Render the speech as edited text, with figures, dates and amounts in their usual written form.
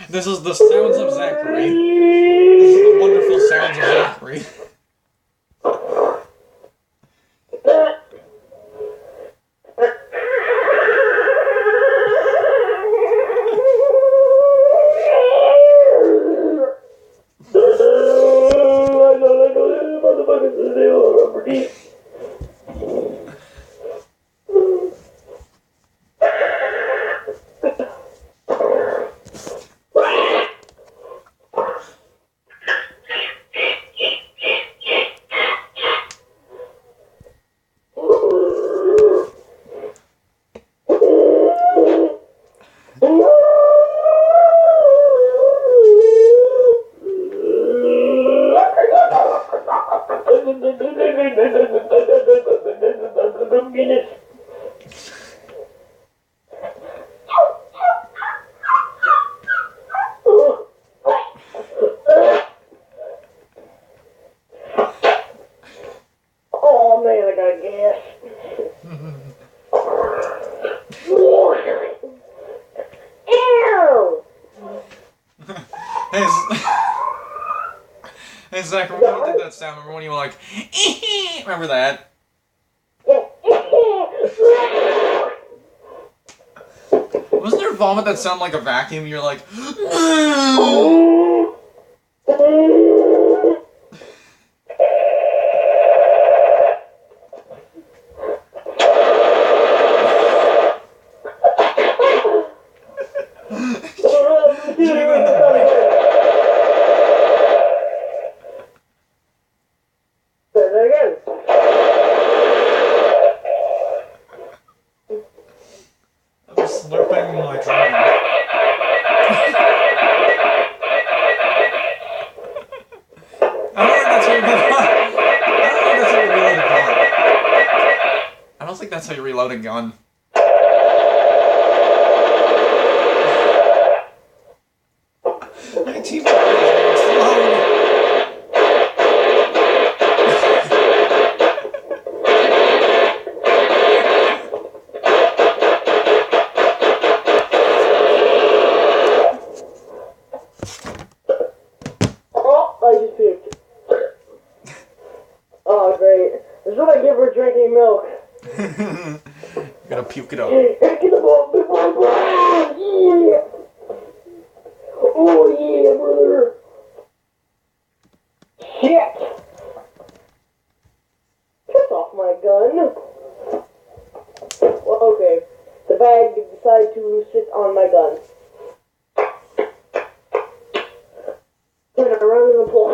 This is the Sounds of Zachary. This is the wonderful Sounds of Zachary. Oh man, I got gas. Ew! Hey, Zach, remember when you did that sound? Remember when you were like, remember that? Wasn't there vomit that sounded like a vacuum? You're like, I'm slurping my drink. I don't think that's how you reload a gun. My team is slow. I just puked. Oh, great. This is what I give her drinking milk. You gotta puke it up. Get the ball, big ball, yeah! Oh, yeah, brother! Shit! Piss off my gun. Well, okay. The bag decided to sit on my gun. Put it around in the pool.